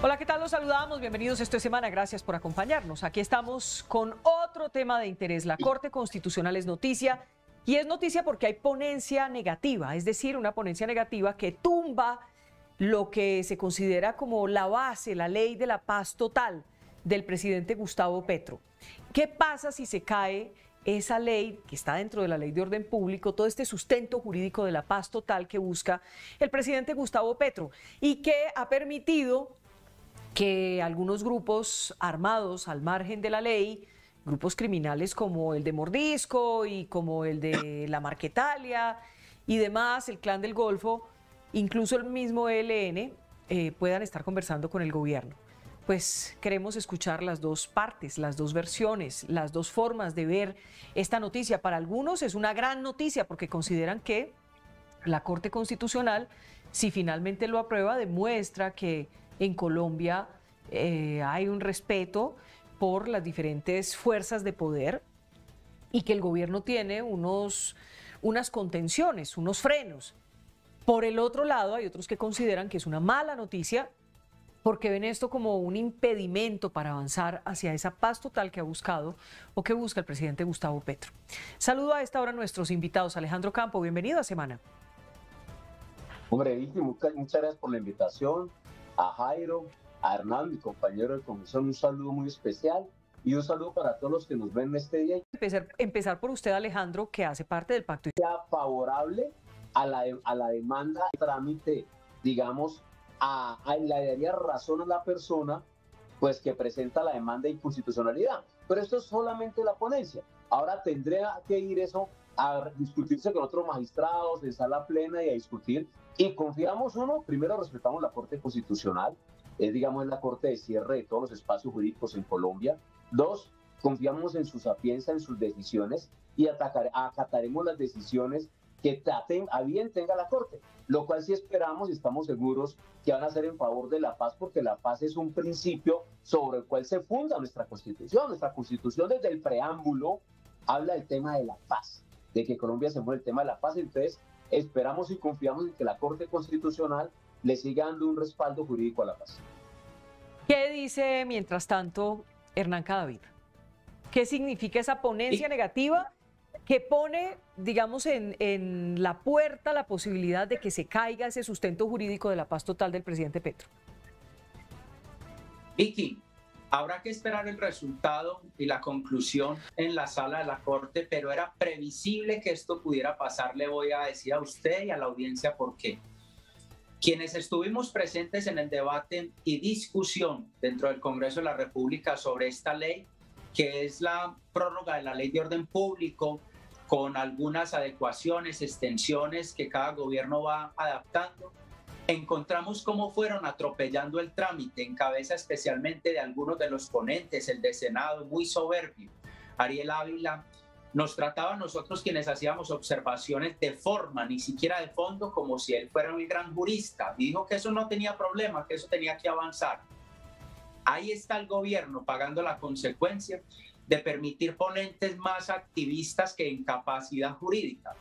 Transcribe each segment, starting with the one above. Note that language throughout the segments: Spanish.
Hola, ¿qué tal? Los saludamos, bienvenidos esta semana, gracias por acompañarnos. Aquí estamos con otro tema de interés. La Corte Constitucional es noticia y es noticia porque hay ponencia negativa, es decir, una ponencia negativa que tumba lo que se considera como la base, la ley de la paz total del presidente Gustavo Petro. ¿Qué pasa si se cae esa ley que está dentro de la ley de orden público, todo este sustento jurídico de la paz total que busca el presidente Gustavo Petro y que ha permitido que algunos grupos armados al margen de la ley, grupos criminales como el de Mordisco y como el de la Marquetalia y demás, el Clan del Golfo, incluso el mismo ELN, puedan estar conversando con el gobierno? Pues queremos escuchar las dos partes, las dos versiones, las dos formas de ver esta noticia. Para algunos es una gran noticia porque consideran que la Corte Constitucional, si finalmente lo aprueba, demuestra que en Colombia hay un respeto por las diferentes fuerzas de poder y que el gobierno tiene unas contenciones, unos frenos. Por el otro lado, hay otros que consideran que es una mala noticia porque ven esto como un impedimento para avanzar hacia esa paz total que ha buscado o que busca el presidente Gustavo Petro. Saludo a esta hora a nuestros invitados. Alejandro Campo, bienvenido a Semana. Hombre, Vicky, muchas gracias por la invitación. A Jairo, a Hernán, mi compañero de comisión, un saludo muy especial y un saludo para todos los que nos ven en este día. Empezar por usted, Alejandro, que hace parte del pacto. Sea favorable a la demanda, trámite, digamos, le daría razón a la persona pues que presenta la demanda de inconstitucionalidad. Pero esto es solamente la ponencia. Ahora tendría que ir eso a discutirse con otros magistrados en sala plena y a discutir. Y confiamos, primero respetamos la Corte Constitucional, digamos es la Corte de cierre de todos los espacios jurídicos en Colombia. Dos, confiamos en su sapiencia, en sus decisiones y acataremos las decisiones que a bien tenga la Corte, lo cual sí esperamos y estamos seguros que van a ser en favor de la paz, porque la paz es un principio sobre el cual se funda nuestra Constitución. Nuestra Constitución desde el preámbulo habla del tema de la paz, de que Colombia se mueve el tema de la paz. Entonces esperamos y confiamos en que la Corte Constitucional le siga dando un respaldo jurídico a la paz. ¿Qué dice, mientras tanto, Hernán Cadavid? ¿Qué significa esa ponencia negativa que pone, digamos, en la puerta la posibilidad de que se caiga ese sustento jurídico de la paz total del presidente Petro? Vicky, habrá que esperar el resultado y la conclusión en la sala de la Corte, pero era previsible que esto pudiera pasar. Le voy a decir a usted y a la audiencia por qué. Quienes estuvimos presentes en el debate y discusión dentro del Congreso de la República sobre esta ley, que es la prórroga de la Ley de Orden Público, con algunas adecuaciones, extensiones que cada gobierno va adaptando, encontramos cómo fueron atropellando el trámite, en cabeza especialmente de algunos de los ponentes, el de Senado, muy soberbio, Ariel Ávila, nos trataba a nosotros quienes hacíamos observaciones de forma, ni siquiera de fondo, como si él fuera un gran jurista. Dijo que eso no tenía problema, que eso tenía que avanzar. Ahí está el gobierno pagando la consecuencia de permitir ponentes más activistas que en capacidad jurídica.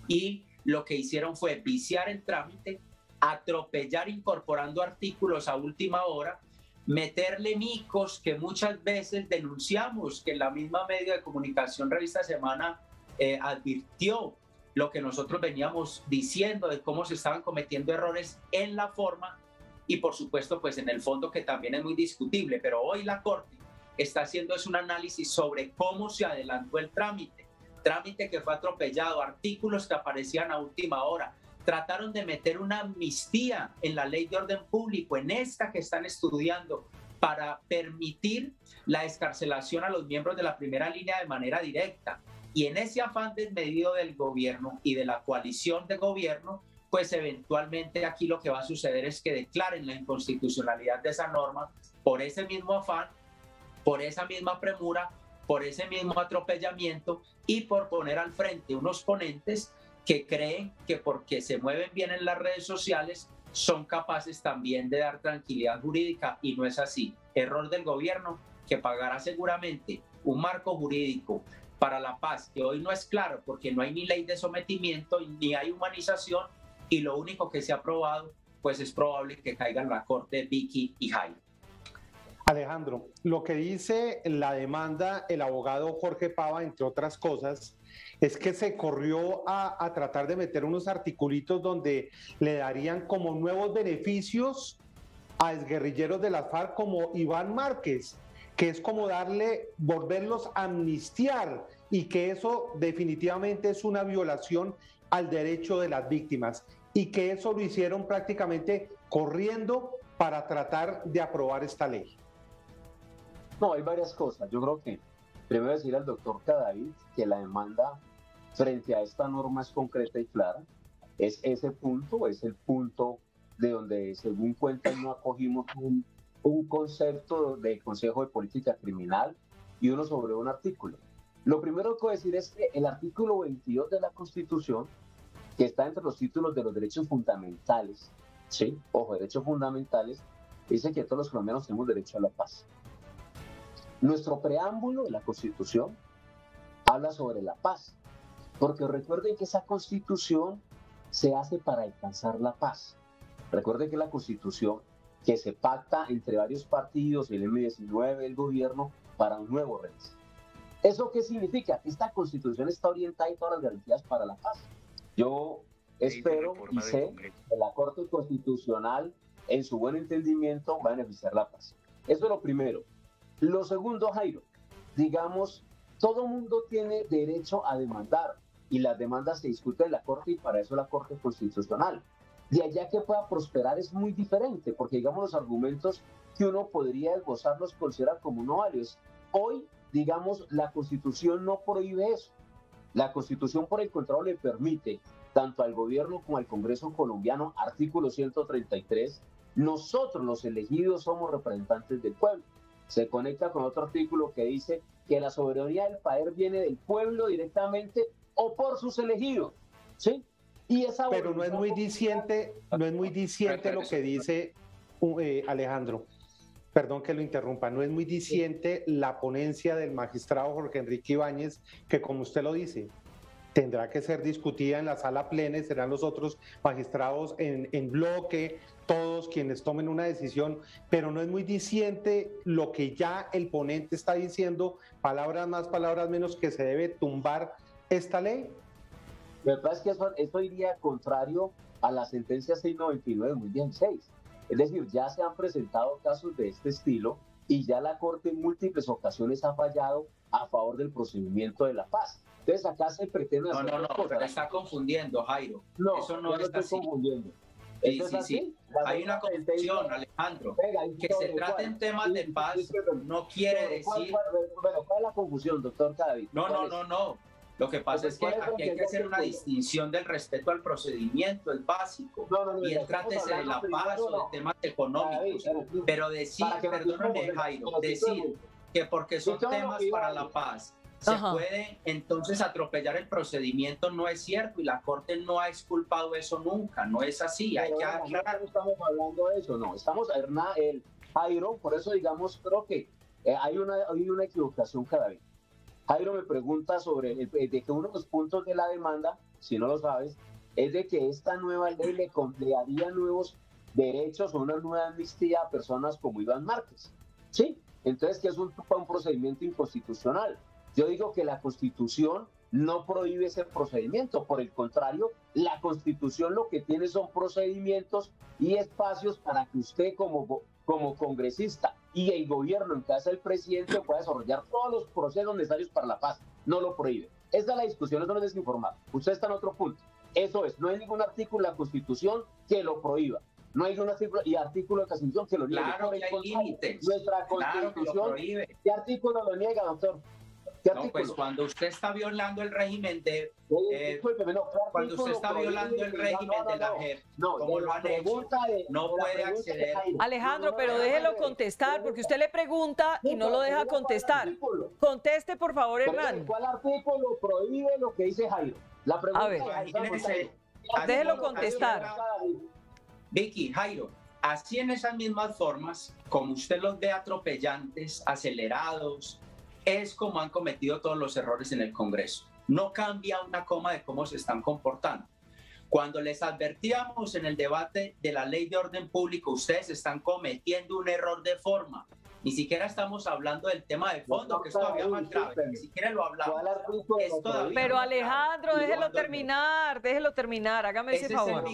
Y lo que hicieron fue viciar el trámite, atropellar incorporando artículos a última hora, meterle micos que muchas veces denunciamos, que la misma medio de comunicación Revista Semana advirtió lo que nosotros veníamos diciendo de cómo se estaban cometiendo errores en la forma y por supuesto pues en el fondo, que también es muy discutible. Pero hoy la Corte está haciendo un análisis sobre cómo se adelantó el trámite que fue atropellado, artículos que aparecían a última hora. Trataron de meter una amnistía en la Ley de Orden Público, en esta que están estudiando, para permitir la excarcelación a los miembros de la primera línea de manera directa. Y en ese afán desmedido del gobierno y de la coalición de gobierno, pues eventualmente aquí lo que va a suceder es que declaren la inconstitucionalidad de esa norma por ese mismo afán, por esa misma premura, por ese mismo atropellamiento y por poner al frente unos ponentes que creen que porque se mueven bien en las redes sociales son capaces también de dar tranquilidad jurídica, y no es así. Error del gobierno, que pagará seguramente un marco jurídico para la paz que hoy no es claro porque no hay ni ley de sometimiento ni hay humanización, y lo único que se ha aprobado pues es probable que caiga en la corte Vicky y Jairo. Alejandro, lo que dice la demanda el abogado Jorge Pava, entre otras cosas, es que se corrió a tratar de meter unos articulitos donde le darían como nuevos beneficios a exguerrilleros de las FARC como Iván Márquez, que es como volverlos a amnistiar, y que eso definitivamente es una violación al derecho de las víctimas, y que eso lo hicieron prácticamente corriendo para tratar de aprobar esta ley. No, hay varias cosas. Yo creo que primero decir al doctor Cadavid que la demanda frente a esta norma es concreta y clara. Es ese punto, es el punto de donde, según cuentan, no acogimos un concepto de Consejo de Política Criminal y uno sobre un artículo. Lo primero que voy a decir es que el artículo 22 de la Constitución, que está entre los títulos de los derechos fundamentales, ¿sí? Ojo, derechos fundamentales, dice que todos los colombianos tenemos derecho a la paz. Nuestro preámbulo de la Constitución habla sobre la paz, porque recuerden que esa Constitución se hace para alcanzar la paz. Recuerden que la Constitución que se pacta entre varios partidos, el M19, el gobierno, para un nuevo régimen. ¿Eso qué significa? Esta Constitución está orientada en todas las garantías para la paz. Yo espero y sé que la Corte Constitucional, en su buen entendimiento, va a beneficiar la paz. Eso es lo primero. Lo segundo, Jairo, digamos, todo mundo tiene derecho a demandar y las demandas se discuten en la Corte y para eso la Corte Constitucional. De allá que pueda prosperar es muy diferente, porque digamos los argumentos que uno podría esbozar los considera como no válidos. Hoy, digamos, la Constitución no prohíbe eso. La Constitución, por el contrario, le permite tanto al gobierno como al Congreso colombiano, artículo 133, nosotros los elegidos somos representantes del pueblo. Se conecta con otro artículo que dice que la soberanía del país viene del pueblo directamente o por sus elegidos, ¿sí? Y esa pero no es muy diciente lo que dice Alejandro. Perdón que lo interrumpa, no es muy diciente la ponencia del magistrado Jorge Enrique Ibáñez, que como usted lo dice, tendrá que ser discutida en la sala plena y serán los otros magistrados en bloque, todos quienes tomen una decisión, pero no es muy diciente lo que ya el ponente está diciendo, palabras más, palabras menos, que se debe tumbar esta ley. Lo que pasa es que eso iría contrario a la sentencia 699 de 2016. Es decir, ya se han presentado casos de este estilo y ya la Corte en múltiples ocasiones ha fallado a favor del procedimiento de la paz. Entonces acá se pretende hacer No, pero está confundiendo, Jairo. No, eso no está confundiendo. Sí. Hay una confusión, Alejandro. Que se traten temas de paz no quiere decir... ¿Cuál es la confusión, doctor Cadavid? No. Lo que pasa es que aquí hay que hacer una distinción del respeto al procedimiento, es básico. Y el trátese de la paz o de temas económicos. Pero decir, perdóname, Jairo, decir que porque son temas para la paz se puede entonces atropellar el procedimiento no es cierto y la Corte no ha exculpado eso nunca, no es así, hay que aclarar. No estamos hablando de eso, no, Jairo, por eso digamos, creo que hay una equivocación cada vez. Jairo me pregunta sobre de que uno de los puntos de la demanda, si no lo sabes, es de que esta nueva ley le daría nuevos derechos o una nueva amnistía a personas como Iván Márquez, ¿sí? Entonces, que es un procedimiento inconstitucional. Yo digo que la Constitución no prohíbe ese procedimiento, por el contrario, la Constitución lo que tiene son procedimientos y espacios para que usted como congresista y el gobierno en casa del presidente pueda desarrollar todos los procesos necesarios para la paz. No lo prohíbe. Esta es la discusión, eso no es desinformar. Usted está en otro punto. Eso es, no hay ningún artículo de la Constitución que lo prohíba. No hay ningún artículo de la Constitución que lo niegue. Claro que hay límites. Nuestra Constitución, claro que lo prohíbe. ¿Qué artículo lo niega, doctor? No, pues cuando usted está violando el régimen de... cuando usted está violando el régimen de la JEP, como lo han hecho, no puede acceder... Alejandro, pero déjelo contestar, porque usted le pregunta y no lo deja contestar. Conteste, por favor, Hernán. ¿Cuál artículo prohíbe lo que dice Jairo? La pregunta, a ver, déjelo contestar. Vicky, Jairo, así en esas mismas formas, como usted los ve atropellantes, acelerados, es como han cometido todos los errores en el Congreso. No cambia una coma de cómo se están comportando. Cuando les advertíamos en el debate de la ley de orden público, ustedes están cometiendo un error de forma. Ni siquiera estamos hablando del tema de fondo, que es todavía más grave. Ni siquiera lo hablamos. Pero Alejandro, déjelo terminar, hágame ese favor.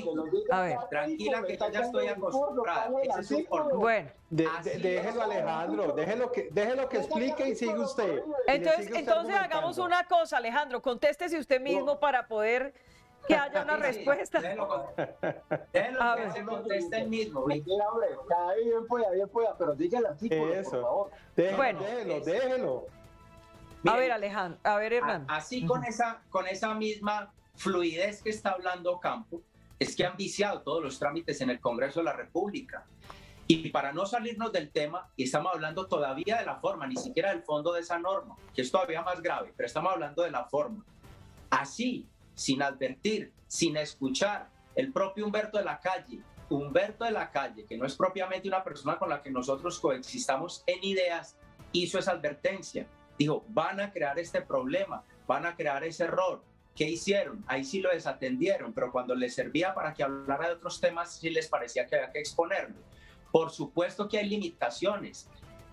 A ver, tranquila que yo ya estoy acostumbrada. Ese es un formato. Bueno. Déjelo, Alejandro, déjelo que explique y siga usted. Entonces hagamos una cosa, Alejandro, contéstese usted mismo para poder que haya una respuesta. Déjelo que se conteste el mismo. Bien pueda, pero diga el artículo, por favor. Déjelo. A ver, Alejandro, a ver, Hernán. Así con esa misma fluidez que está hablando Campo, es que han viciado todos los trámites en el Congreso de la República. Y para no salirnos del tema, y estamos hablando todavía de la forma, ni siquiera del fondo de esa norma, que es todavía más grave, pero estamos hablando de la forma. Así, sin advertir, sin escuchar, el propio Humberto de la Calle, que no es propiamente una persona con la que nosotros coexistamos en ideas, hizo esa advertencia. Dijo, van a crear este problema, van a crear ese error. ¿Qué hicieron? Ahí sí lo desatendieron, pero cuando les servía para que hablara de otros temas, sí les parecía que había que exponerlo. Por supuesto que hay limitaciones.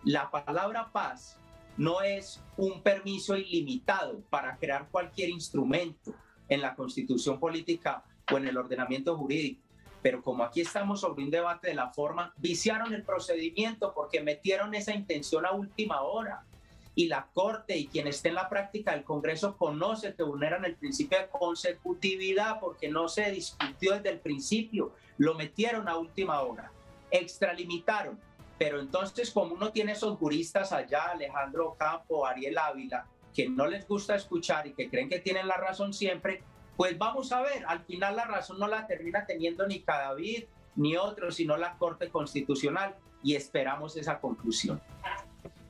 La palabra paz no es un permiso ilimitado para crear cualquier instrumento en la constitución política o en el ordenamiento jurídico. Pero como aquí estamos sobre un debate de la forma, viciaron el procedimiento porque metieron esa intención a última hora. Y la Corte y quien esté en la práctica del Congreso conoce que vulneran el principio de consecutividad porque no se discutió desde el principio, lo metieron a última hora, extralimitaron. Pero entonces, como uno tiene esos juristas allá, Alejandro Campo, Ariel Ávila, que no les gusta escuchar y que creen que tienen la razón siempre, pues vamos a ver, al final la razón no la termina teniendo ni Cadavid ni otro, sino la Corte Constitucional, y esperamos esa conclusión.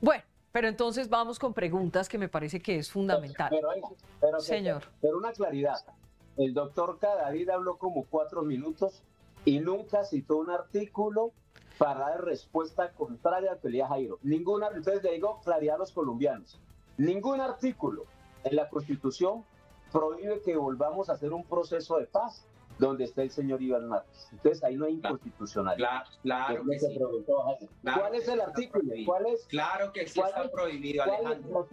Bueno, pero entonces vamos con preguntas que me parece que es fundamental. Señor. Pero una claridad, el doctor Cadavid habló como 4 minutos y nunca citó un artículo para dar respuesta contraria a lo que leía Jairo. Entonces le digo claridad a los colombianos. Ningún artículo en la Constitución prohíbe que volvamos a hacer un proceso de paz donde esté el señor Iván Márquez. Entonces ahí no hay inconstitucionalidad. Claro que sí. ¿Cuál es el artículo? ¿Cuál es? Claro que sí está prohibido, Alejandro.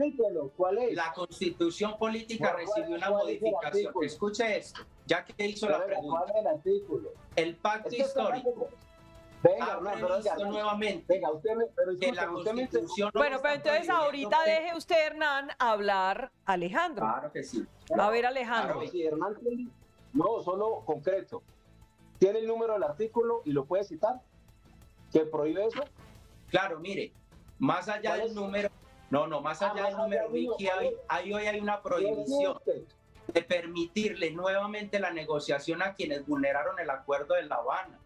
¿Cuál es? La Constitución Política recibió una modificación. Escuche esto, ya que hizo la pregunta. ¿Cuál es el artículo? El pacto histórico. Nuevamente que la Constitución bueno, pero entonces ahorita deje usted, Hernán, hablar a Alejandro. Claro que sí. A ver, Alejandro. Claro, sí, Hernán, no, solo concreto. ¿Tiene el número del artículo y lo puede citar? ¿Que prohíbe eso? Claro, mire, más allá del número, más allá del número, Vicky, hoy hay una prohibición de permitirle nuevamente la negociación a quienes vulneraron el acuerdo de La Habana.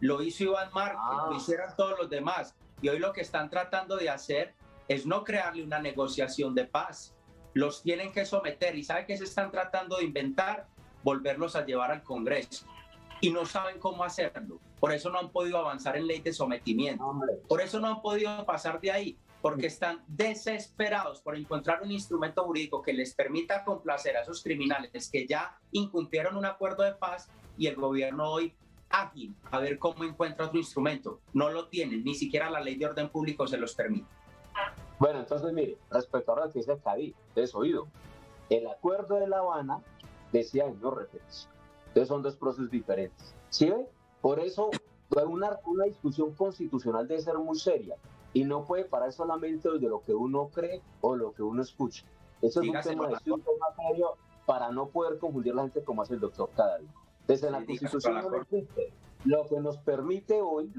Lo hizo Iván Márquez, lo hicieron todos los demás. Y hoy lo que están tratando de hacer es no crearle una negociación de paz. Los tienen que someter. ¿Y sabe qué se están tratando de inventar? Volverlos a llevar al Congreso. Y no saben cómo hacerlo. Por eso no han podido avanzar en ley de sometimiento. Por eso no han podido pasar de ahí. Porque están desesperados por encontrar un instrumento jurídico que les permita complacer a esos criminales que ya incumplieron un acuerdo de paz, y el gobierno hoy ágil a ver cómo encuentra otro instrumento. No lo tienen, ni siquiera la ley de orden público se los permite. Bueno, entonces mire, respecto a lo que dice Cadavid, ustedes oído, el acuerdo de La Habana decía no repetición. Entonces son dos procesos diferentes. ¿Sí ve? Por eso una discusión constitucional debe ser muy seria y no puede parar solamente desde lo que uno cree o lo que uno escucha. Eso es un tema serio para no poder confundir a la gente como hace el doctor Cadavid. Desde la Constitución no existe. Lo que nos permite hoy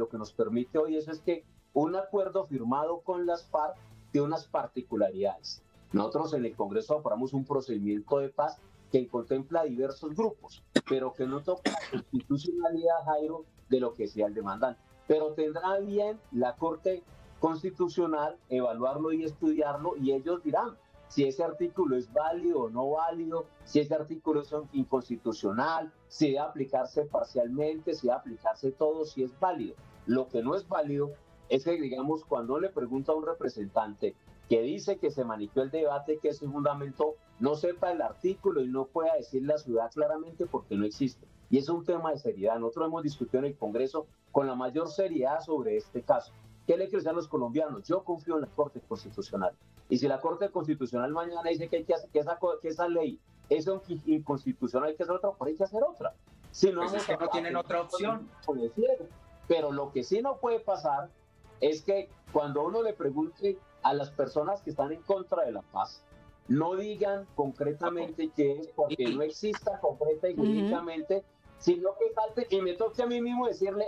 eso es que un acuerdo firmado con las FARC tiene unas particularidades. Nosotros en el Congreso aprobamos un procedimiento de paz que contempla diversos grupos, pero que no toca la constitucionalidad, Jairo, de lo que sea el demandante. Pero tendrá bien la Corte Constitucional evaluarlo y estudiarlo, y ellos dirán si ese artículo es válido o no válido, si ese artículo es inconstitucional, si debe aplicarse parcialmente, si debe aplicarse todo, si es válido. Lo que no es válido es que, digamos, cuando le pregunta a un representante que dice que se manejó el debate, que es un fundamento, no sepa el artículo y no pueda decirle a la ciudad claramente porque no existe. Y y es un tema de seriedad. Nosotros hemos discutido en el Congreso con la mayor seriedad sobre este caso. ¿Qué le quiero decir a los colombianos? Yo confío en la Corte Constitucional. Y si la Corte Constitucional mañana dice que, que esa ley es inconstitucional, hay que hacer otra, pues hay que hacer otra. Si no, pues es que no tienen otra opción. Pero lo que sí no puede pasar es que cuando uno le pregunte a las personas que están en contra de la paz, no digan concretamente qué es, porque no exista concreta y jurídicamente, sino que falte, y me toque a mí mismo decirle,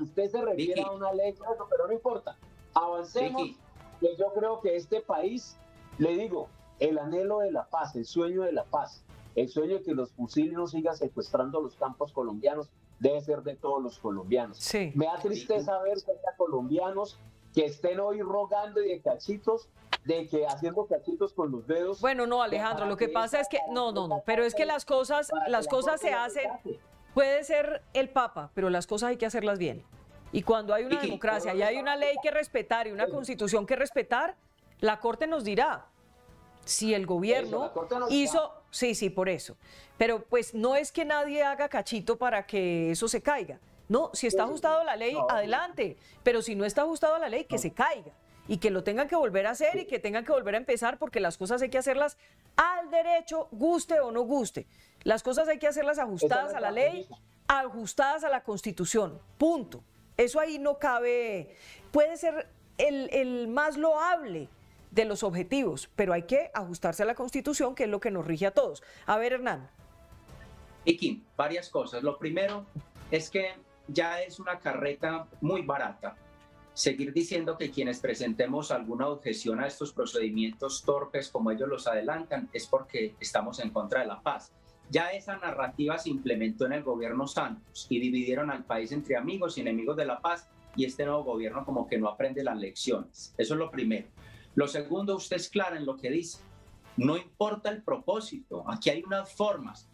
usted se refiere a una ley, pero no importa, avancemos, que yo creo que este país, le digo, el anhelo de la paz, el sueño de la paz, el sueño de que los fusiles no sigan secuestrando los campos colombianos, debe ser de todos los colombianos. Sí. Me da tristeza ver que haya colombianos que estén hoy rogando y de cachitos, de que haciendo cachitos con los dedos. Bueno, no, Alejandro, lo que pasa es que, no, pero es que las cosas se hacen, puede ser el Papa, pero las cosas hay que hacerlas bien. Y cuando hay una democracia y hay una ley que respetar y una constitución que respetar, la Corte nos dirá si el gobierno hizo... Sí, por eso. Pero pues no es que nadie haga cachito para que eso se caiga. No, si está ajustado a la ley, adelante. Pero si no está ajustado a la ley, que se caiga. Y que lo tengan que volver a hacer y que tengan que volver a empezar, porque las cosas hay que hacerlas al derecho, guste o no guste. Las cosas hay que hacerlas ajustadas a la ley, ajustadas a la Constitución. Punto. Eso ahí no cabe. Puede ser el más loable de los objetivos, pero hay que ajustarse a la Constitución, que es lo que nos rige a todos. A ver, Hernán. Vicky, varias cosas. Lo primero es que ya es una carreta muy barata seguir diciendo que quienes presentemos alguna objeción a estos procedimientos torpes como ellos los adelantan es porque estamos en contra de la paz. Ya esa narrativa se implementó en el gobierno Santos y dividieron al país entre amigos y enemigos de la paz, y este nuevo gobierno como que no aprende las lecciones. Eso es lo primero. Lo segundo, usted es clara en lo que dice. No importa el propósito, aquí hay unas formas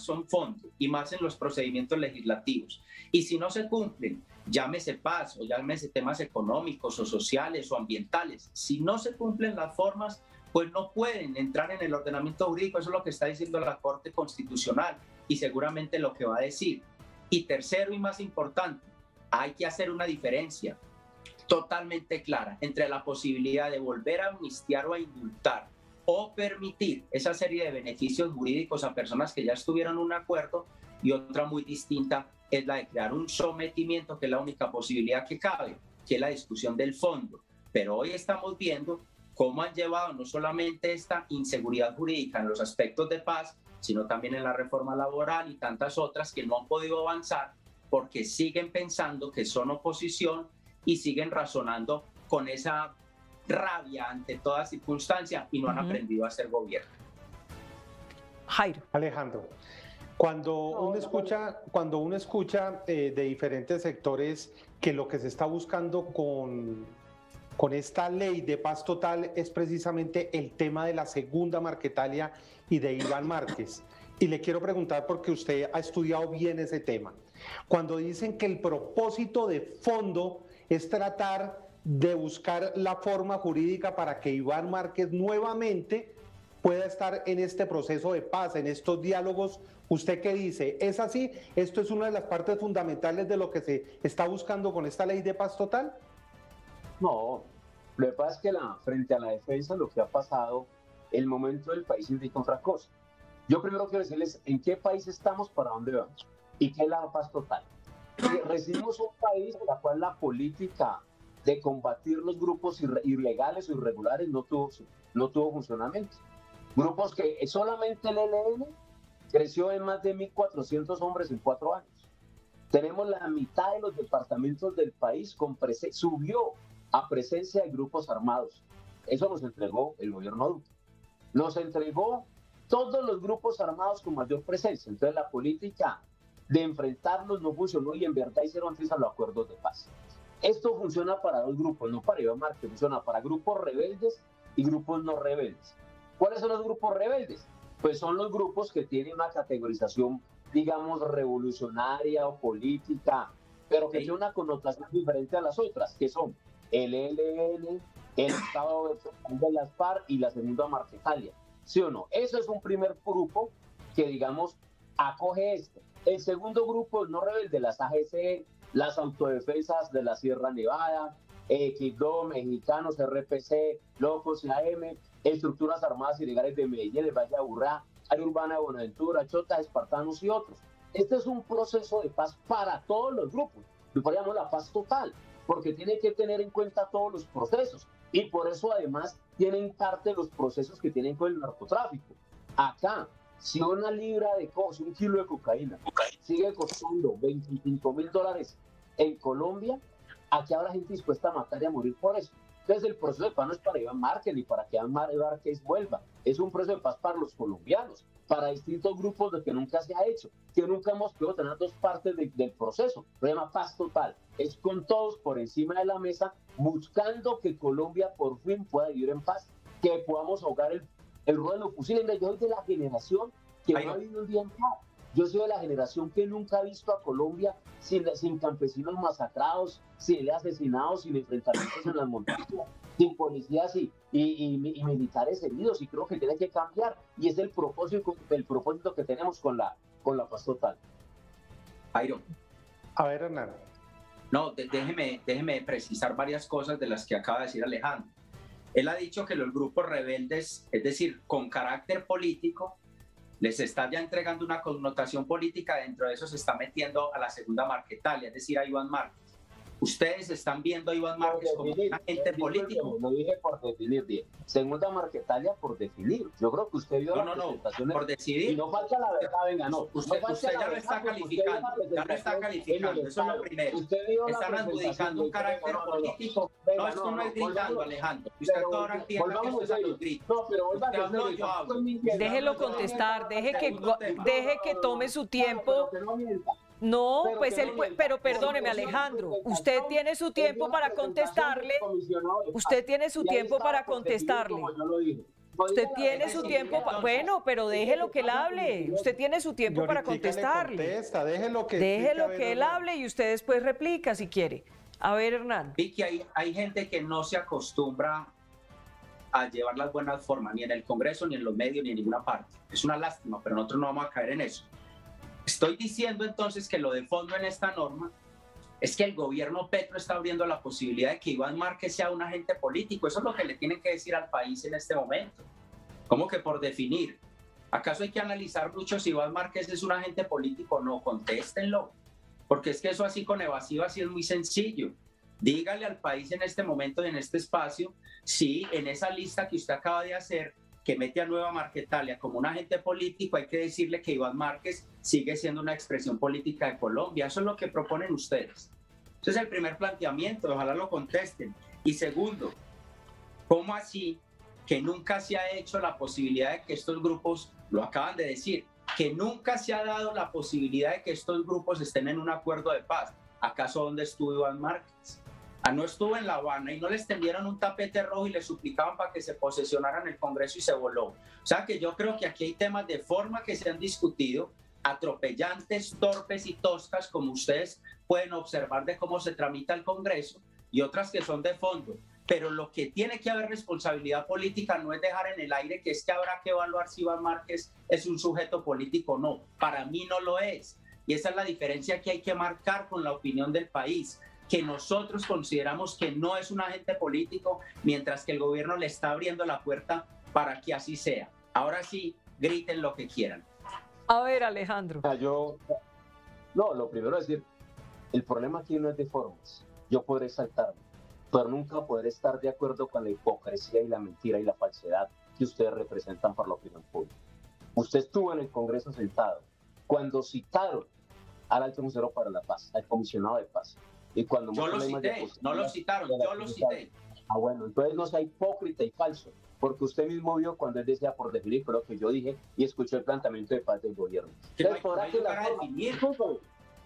son fondos, y más en los procedimientos legislativos. Y si no se cumplen, llámese paz o llámese temas económicos o sociales o ambientales, si no se cumplen las formas, pues no pueden entrar en el ordenamiento jurídico. Eso es lo que está diciendo la Corte Constitucional y seguramente lo que va a decir. Y tercero y más importante, hay que hacer una diferencia totalmente clara entre la posibilidad de volver a amnistiar o a indultar o permitir esa serie de beneficios jurídicos a personas que ya estuvieron en un acuerdo, y otra muy distinta es la de crear un sometimiento, que es la única posibilidad que cabe, que es la discusión del fondo. Pero hoy estamos viendo cómo han llevado no solamente esta inseguridad jurídica en los aspectos de paz, sino también en la reforma laboral y tantas otras que no han podido avanzar porque siguen pensando que son oposición y siguen razonando con esa rabia ante toda circunstancia y no han aprendido a ser gobierno. Jairo. Alejandro, cuando uno escucha de diferentes sectores que lo que se está buscando con esta ley de paz total es precisamente el tema de la segunda Marquetalia y de Iván Márquez. Y le quiero preguntar, porque usted ha estudiado bien ese tema. Cuando dicen que el propósito de fondo es tratar de buscar la forma jurídica para que Iván Márquez nuevamente pueda estar en este proceso de paz, en estos diálogos, ¿usted qué dice? ¿Es así? ¿Esto es una de las partes fundamentales de lo que se está buscando con esta ley de paz total? No, lo que pasa es que frente a la defensa, lo que ha pasado, el momento del país indica otra cosa. Yo primero quiero decirles en qué país estamos, para dónde vamos y qué es la paz total. Recibimos un país en el cual la política de combatir los grupos ilegales o irregulares no tuvo funcionamiento. Grupos que solamente el ELN creció en más de 1.400 hombres en 4 años. Tenemos la mitad de los departamentos del país subió a presencia de grupos armados. Eso nos entregó el gobierno Duque. Nos entregó todos los grupos armados con mayor presencia. Entonces la política de enfrentarlos no funcionó y en verdad hicieron fiesta los acuerdos de paz. Esto funciona para dos grupos, no para Iván Márquez, funciona para grupos rebeldes y grupos no rebeldes. ¿Cuáles son los grupos rebeldes? Pues son los grupos que tienen una categorización, digamos, revolucionaria o política, pero que tiene una connotación diferente a las otras, que son el ELN, el Estado de las FARC y la segunda Marquetalia. ¿Sí o no? Eso es un primer grupo que, digamos, acoge esto. El segundo grupo, no rebelde, las AGC, las autodefensas de la Sierra Nevada, Quibdó, Mexicanos, RPC, Locos, AM, estructuras armadas ilegales de Medellín, el Valle de Aburrá, Área Urbana de Buenaventura, Chota, Espartanos y otros. Este es un proceso de paz para todos los grupos, lo podríamos la paz total, porque tiene que tener en cuenta todos los procesos y por eso además tienen parte de los procesos que tienen con el narcotráfico. Acá, si una libra de si un kilo de cocaína sigue costando $25.000 en Colombia, aquí habrá gente dispuesta a matar y a morir por eso. Entonces el proceso de paz no es para Iván Márquez ni para que Iván Márquez vuelva, es un proceso de paz para los colombianos, para distintos grupos de que nunca se ha hecho, que nunca hemos podido tener dos partes del proceso. Se llama paz total, es con todos por encima de la mesa, buscando que Colombia por fin pueda vivir en paz, que podamos ahogar el ruedo de los fusiles. Yo soy de la generación que no ha vivido un día en paz. Yo soy de la generación que nunca ha visto a Colombia sin campesinos masacrados, sin asesinados, sin enfrentamientos en las montañas, sin policías y militares heridos. Y creo que tiene que cambiar. Y es el propósito que tenemos con la paz total. Jairo. A ver, Hernán. No, déjeme precisar varias cosas de las que acaba de decir Alejandro. Él ha dicho que los grupos rebeldes, es decir, con carácter político, les está ya entregando una connotación política, dentro de eso se está metiendo a la segunda Marquetalia, es decir, a Iván Márquez. Ustedes están viendo a Iván Márquez como un agente político. Lo dije por definir bien. Segunda Marquetalia por definir. Yo creo que usted vio las presentaciones. Por decidir. Y no falta la verdad, venga, no. Usted ya lo está calificando. Ya lo está calificando. Eso es lo primero. Están adjudicando un carácter político. No, esto no es gritando, Alejandro. Usted ahora entiende que esto es a los gritos. No, pero usted habló, yo hablo. Déjelo contestar, deje que tome su tiempo. No, pues él, pero perdóneme, Alejandro, usted tiene su tiempo para contestarle. Usted tiene su tiempo para contestarle. Usted tiene su tiempo, bueno, pero déjelo que él hable. Usted tiene su tiempo para contestarle. Déjelo que él hable y usted después replica si quiere. A ver, Hernán. Vicky, hay gente que no se acostumbra a llevar las buenas formas, ni en el Congreso, ni en los medios, ni en ninguna parte. Es una lástima, pero nosotros no vamos a caer en eso. Estoy diciendo entonces que lo de fondo en esta norma es que el gobierno Petro está abriendo la posibilidad de que Iván Márquez sea un agente político. Eso es lo que le tienen que decir al país en este momento. ¿Cómo que por definir? ¿Acaso hay que analizar mucho si Iván Márquez es un agente político? No, contéstenlo. Porque es que eso así con evasiva sí es muy sencillo. Dígale al país en este momento y en este espacio si en esa lista que usted acaba de hacer, que mete a Nueva Marquetalia como un agente político, hay que decirle que Iván Márquez sigue siendo una expresión política de Colombia. Eso es lo que proponen ustedes. Ese es el primer planteamiento, ojalá lo contesten. Y segundo, ¿cómo así que nunca se ha hecho la posibilidad de que estos grupos, lo acaban de decir, que nunca se ha dado la posibilidad de que estos grupos estén en un acuerdo de paz? ¿Acaso dónde estuvo Iván Márquez? No estuvo en La Habana y no les tendieron un tapete rojo y les suplicaban para que se posesionaran en el Congreso y se voló. O sea que yo creo que aquí hay temas de forma que se han discutido, atropellantes, torpes y toscas, como ustedes pueden observar de cómo se tramita el Congreso, y otras que son de fondo. Pero lo que tiene que haber responsabilidad política no es dejar en el aire que es que habrá que evaluar si Iván Márquez es un sujeto político o no. Para mí no lo es. Y esa es la diferencia que hay que marcar con la opinión del país, que nosotros consideramos que no es un agente político, mientras que el gobierno le está abriendo la puerta para que así sea. Ahora sí, griten lo que quieran. A ver, Alejandro. Lo primero es decir, el problema aquí no es de formas. Yo podré saltarme, pero nunca podré estar de acuerdo con la hipocresía y la mentira y la falsedad que ustedes representan para la opinión pública. Usted estuvo en el Congreso sentado cuando citaron al Alto Comisionado para la Paz, al Comisionado de Paz. Y cuando yo lo cité, no lo citaron, yo lo cité. Bueno, entonces no sea hipócrita y falso, porque usted mismo vio cuando él decía por definir, pero lo que yo dije, y escuchó el planteamiento de paz del gobierno.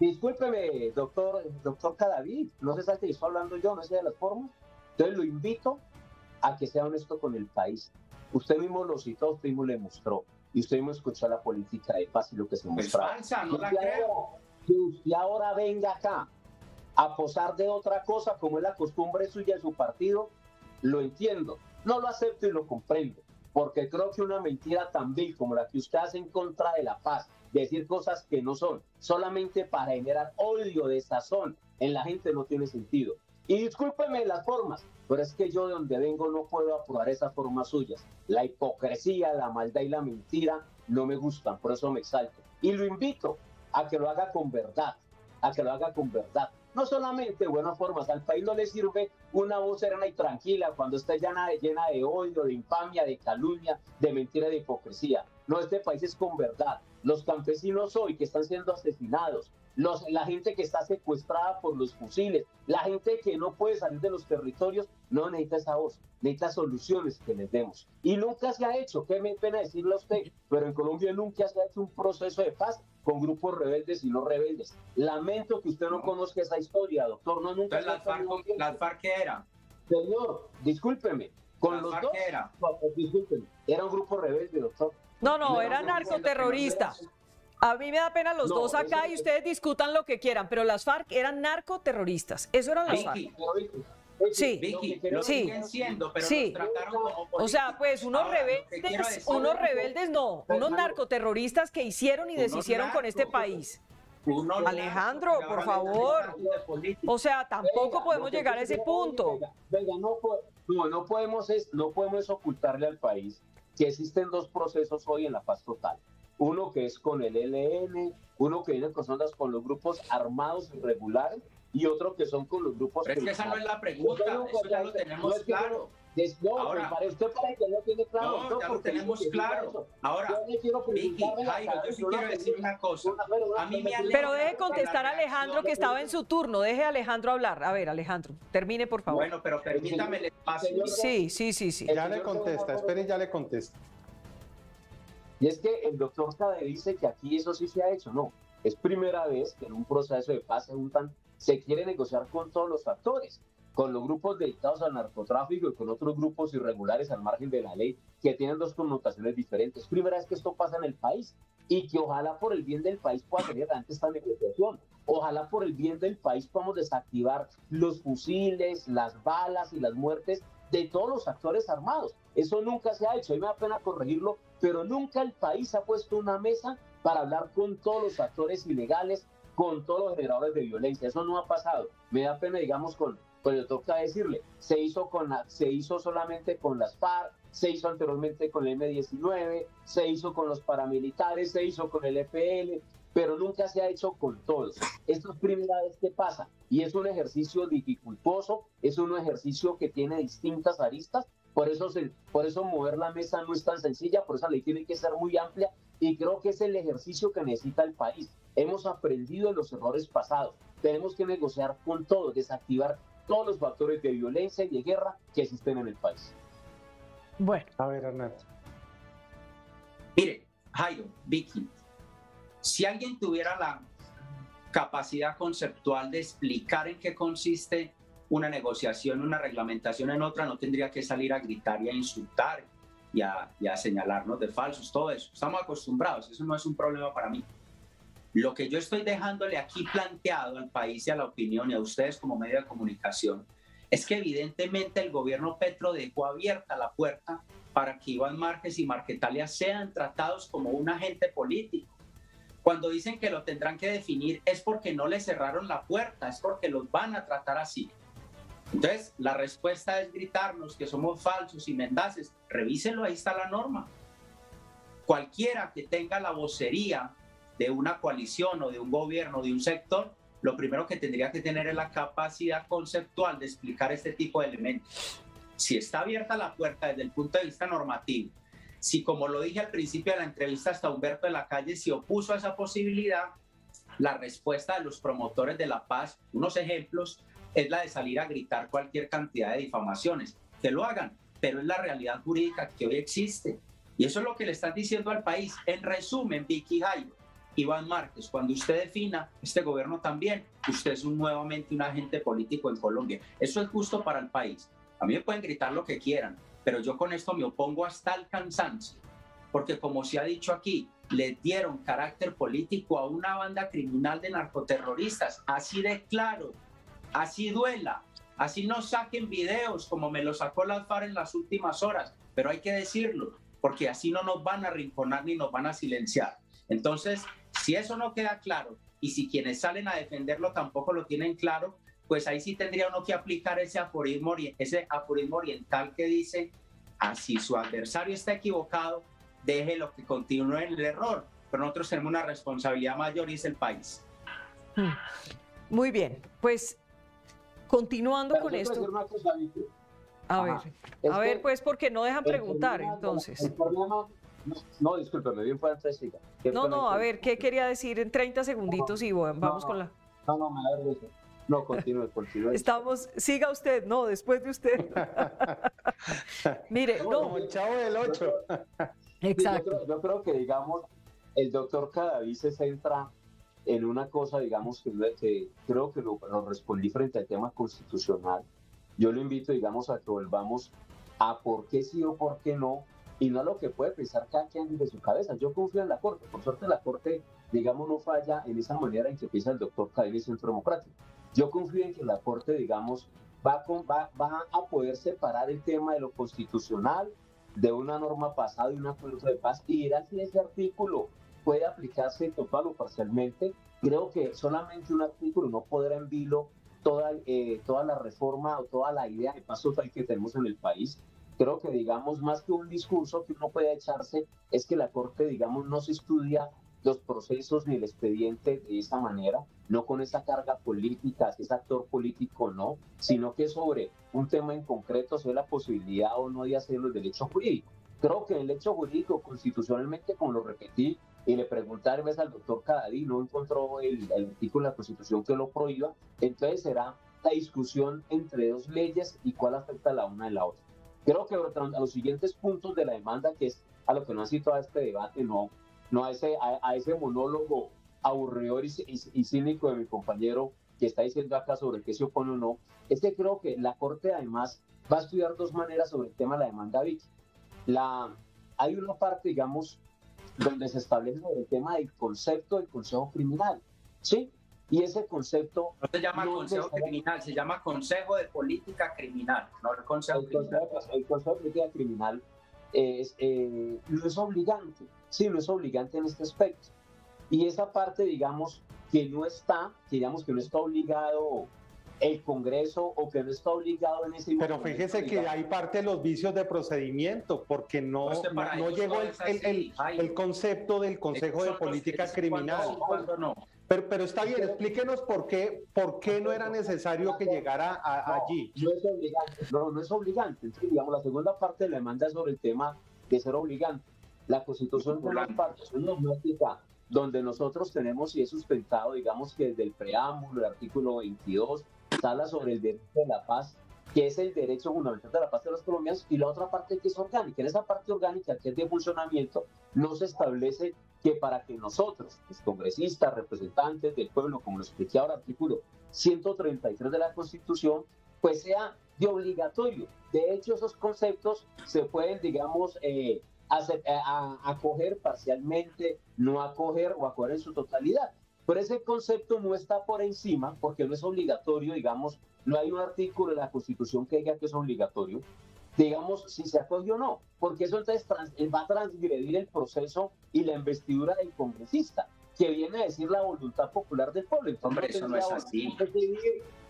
Discúlpeme, doctor Cadavid, no se sabe que estoy hablando yo, no sé de las formas. Entonces lo invito a que sea honesto con el país. Usted mismo lo citó, usted mismo le mostró, y usted mismo escuchó la política de paz y lo que se mostraba. Es falsa, no la creo. Que usted ahora venga acá a posar de otra cosa, como es la costumbre suya de su partido, lo entiendo, no lo acepto y lo comprendo, porque creo que una mentira tan vil como la que usted hace en contra de la paz, decir cosas que no son, solamente para generar odio, desazón en la gente, no tiene sentido. Y discúlpeme las formas, pero es que yo de donde vengo no puedo aprobar esas formas suyas. La hipocresía, la maldad y la mentira no me gustan, por eso me exalto. Y lo invito a que lo haga con verdad, a que lo haga con verdad. No solamente buenas formas, al país no le sirve una voz serena y tranquila cuando está llena de odio, de infamia, de calumnia, de mentira, de hipocresía. No, este país es con verdad. Los campesinos hoy que están siendo asesinados, la gente que está secuestrada por los fusiles, la gente que no puede salir de los territorios, no necesita esa voz, necesita soluciones que les demos. Y nunca se ha hecho, qué me pena decirle a usted, pero en Colombia nunca se ha hecho un proceso de paz con grupos rebeldes y no rebeldes. Lamento que usted no conozca esa historia, doctor. No, nunca. Entonces, ¿las FARC qué era? Señor, discúlpeme. Con los dos, era? Discúlpeme, era un grupo rebelde, doctor. No, era narcoterrorista. A mí me da pena los dos acá y ustedes discutan lo que quieran, pero las FARC eran narcoterroristas. Eso eran las FARC. Sí, Vicky, lo siguen siendo, pero sí. los trataron como políticos. O sea, pues unos rebeldes no, unos narcoterroristas que hicieron y deshicieron con este país. Alejandro, por favor. O sea, tampoco podemos llegar a ese punto. Venga, no podemos ocultarle al país que existen dos procesos hoy en la paz total. Uno que es con el ELN, uno que viene con los grupos armados irregulares y otro que son con los grupos... Pero es que esa no es la pregunta, eso ya lo tenemos claro. Ahora, para usted para que no tiene claro. No, ya lo tenemos claro. Ahora, Vicky, Jairo, yo sí quiero decir una cosa. A mí me alegra. Pero deje contestar a Alejandro que estaba en su turno. Deje a Alejandro hablar. A ver, Alejandro, termine, por favor. Bueno, pero permítame el espacio. Sí. Ya le contesta, espere, ya le contesta. Y es que el doctor Cade dice que aquí eso sí se ha hecho. No, es primera vez que en un proceso de paz se quiere negociar con todos los actores, con los grupos dedicados al narcotráfico y con otros grupos irregulares al margen de la ley que tienen dos connotaciones diferentes. Primera vez que esto pasa en el país y que ojalá por el bien del país pueda tener adelante esta negociación. Ojalá por el bien del país podamos desactivar los fusiles, las balas y las muertes de todos los actores armados. Eso nunca se ha hecho, a mí me da pena corregirlo, pero nunca el país ha puesto una mesa para hablar con todos los actores ilegales, con todos los generadores de violencia. Eso no ha pasado. Me da pena, digamos, le toca decirle, se hizo solamente con las FARC, se hizo anteriormente con el M-19, se hizo con los paramilitares, se hizo con el EPL, pero nunca se ha hecho con todos. Esto es primera vez que pasa y es un ejercicio dificultoso, es un ejercicio que tiene distintas aristas, por eso mover la mesa no es tan sencilla, por eso la ley tiene que ser muy amplia y creo que es el ejercicio que necesita el país. Hemos aprendido de los errores pasados, tenemos que negociar con todos, desactivar todos los factores de violencia y de guerra que existen en el país. Bueno. A ver, Hernán. Mire, Jairo, Vicky, si alguien tuviera la capacidad conceptual de explicar en qué consiste una negociación, una reglamentación en otra, no tendría que salir a gritar y a insultar y a señalarnos de falsos, todo eso. Estamos acostumbrados, eso no es un problema para mí. Lo que yo estoy dejándole aquí planteado al país y a la opinión y a ustedes como medio de comunicación es que evidentemente el gobierno Petro dejó abierta la puerta para que Iván Márquez y Marquetalia sean tratados como un agente político. Cuando dicen que lo tendrán que definir es porque no les cerraron la puerta, es porque los van a tratar así. Entonces, la respuesta es gritarnos que somos falsos y mendaces. Revísenlo, ahí está la norma. Cualquiera que tenga la vocería de una coalición o de un gobierno, de un sector, lo primero que tendría que tener es la capacidad conceptual de explicar este tipo de elementos. Si está abierta la puerta desde el punto de vista normativo, si como lo dije al principio de la entrevista, hasta Humberto de la Calle se opuso a esa posibilidad, la respuesta de los promotores de la paz, unos ejemplos, es la de salir a gritar cualquier cantidad de difamaciones. Que lo hagan, pero es la realidad jurídica que hoy existe. Y eso es lo que le están diciendo al país. En resumen, Vicky, Jairo, Iván Márquez, cuando usted defina este gobierno también, usted es nuevamente un agente político en Colombia. Eso es justo para el país. A mí me pueden gritar lo que quieran, pero yo con esto me opongo hasta el cansancio, porque como se ha dicho aquí, le dieron carácter político a una banda criminal de narcoterroristas, así de claro, así duela, así no saquen videos como me lo sacó la FARC en las últimas horas, pero hay que decirlo, porque así no nos van a arrinconar ni nos van a silenciar. Entonces, si eso no queda claro y si quienes salen a defenderlo tampoco lo tienen claro, pues ahí sí tendría uno que aplicar ese aforismo oriental que dice, así su adversario está equivocado, déjelo que continúe en el error, pero nosotros tenemos una responsabilidad mayor y es el país. Muy bien, pues continuando con esto. A ver, pues porque no dejan preguntar, entonces. El problema, no, discúlpeme, bien fue antes, siga. No, a ver, ¿qué quería decir en 30 segunditos? Y vamos con la... No, me da vergüenza. No, continúe. Siga usted, no, después de usted. Mire, Como el Chavo del 8. Exacto. Yo creo que, digamos, el doctor Cadavid se centra en una cosa, digamos, que creo que lo respondí frente al tema constitucional. Yo lo invito, digamos, a que volvamos a por qué sí o por qué no, y no a lo que puede pensar cada quien de su cabeza. Yo confío en la Corte. Por suerte, la Corte, digamos, no falla en esa manera en que piensa el doctor Cadavid y Centro Democrático. Yo confío en que la Corte, digamos, va a poder separar el tema de lo constitucional de una norma pasada y un acuerdo de paz, y dirá si ese artículo puede aplicarse total o parcialmente. Creo que solamente un artículo no podrá en vilo toda la reforma o toda la idea de paz total que tenemos en el país. Creo que, digamos, más que un discurso que uno puede echarse, es que la Corte, digamos, no se estudia los procesos ni el expediente de esa manera, no con esa carga política, si es actor político no, sino que sobre un tema en concreto, sobre la posibilidad o no de hacerlo el derecho jurídico. Creo que el hecho jurídico, constitucionalmente, como lo repetí, y le pregunté a veces al doctor Cadavid, no encontró el artículo de la Constitución que lo prohíba, entonces será la discusión entre dos leyes y cuál afecta la una de la otra. Creo que a los siguientes puntos de la demanda, que es a lo que no ha sido a este debate, no a ese monólogo aburridor y cínico de mi compañero que está diciendo acá sobre qué se opone o no, es que creo que la Corte además va a estudiar dos maneras sobre el tema de la demanda Vicky. Hay una parte, digamos, donde se establece sobre el tema del concepto del Consejo Criminal, ¿sí? Y ese concepto... No se llama Consejo Criminal, se llama Consejo de Política Criminal, no el Consejo Criminal. El Consejo de Política Criminal no es obligante, sí, no es obligante en este aspecto. Y esa parte, digamos, que no está obligado el Congreso o que no está obligado en ese... Pero fíjese que hay parte de los vicios de procedimiento, porque no llegó el concepto del Consejo de Política Criminal. No. Pero está bien, explíquenos por qué no era necesario que llegara allí. No es obligante, no es obligante. Entonces, digamos, la segunda parte de la demanda es sobre el tema de ser obligante. La Constitución de las partes, una normática donde nosotros tenemos y es sustentado, digamos, que desde el preámbulo, el artículo 22, habla sobre el derecho de la paz, que es el derecho fundamental de la paz de los colombianos, y la otra parte que es orgánica. En esa parte orgánica, que es de funcionamiento, no se establece que para que nosotros, los congresistas, representantes del pueblo, como lo expliqué ahora, artículo 133 de la Constitución, pues sea de obligatorio. De hecho, esos conceptos se pueden, digamos, acoger parcialmente, no acoger o acoger en su totalidad. Pero ese concepto no está por encima, porque no es obligatorio, digamos, no hay un artículo de la Constitución que diga que es obligatorio, digamos, si se acoge o no, porque eso entonces va a transgredir el proceso y la investidura del congresista, que viene a decir la voluntad popular del pueblo. Entonces, hombre, eso no es así.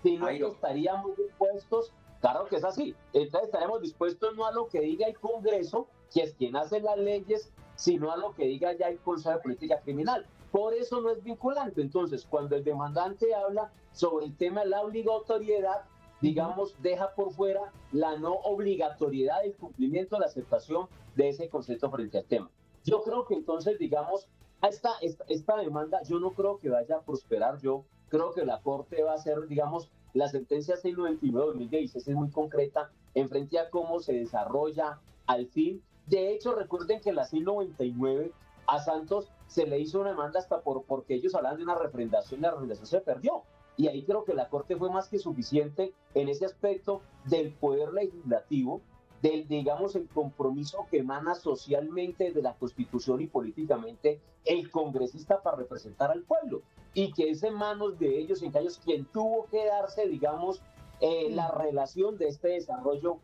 Si no estaríamos dispuestos, claro que es así, entonces estaremos dispuestos no a lo que diga el Congreso, que es quien hace las leyes, sino a lo que diga ya el Consejo de Política Criminal. Por eso no es vinculante. Entonces, cuando el demandante habla sobre el tema de la obligatoriedad, digamos, deja por fuera la no obligatoriedad del cumplimiento de la aceptación de ese concepto frente al tema. Yo creo que entonces, digamos, esta demanda, yo no creo que vaya a prosperar. Yo creo que la Corte va a hacer, digamos, la sentencia 699-2016 es muy concreta en frente a cómo se desarrolla al fin. De hecho, recuerden que la 699 a Santos se le hizo una demanda hasta porque ellos hablan de una refrendación y la refrendación se perdió. Y ahí creo que la Corte fue más que suficiente en ese aspecto del poder legislativo, del, digamos, el compromiso que emana socialmente de la Constitución y políticamente el congresista para representar al pueblo. Y que es en manos de ellos, en ellos quien tuvo que darse, digamos, la relación de este desarrollo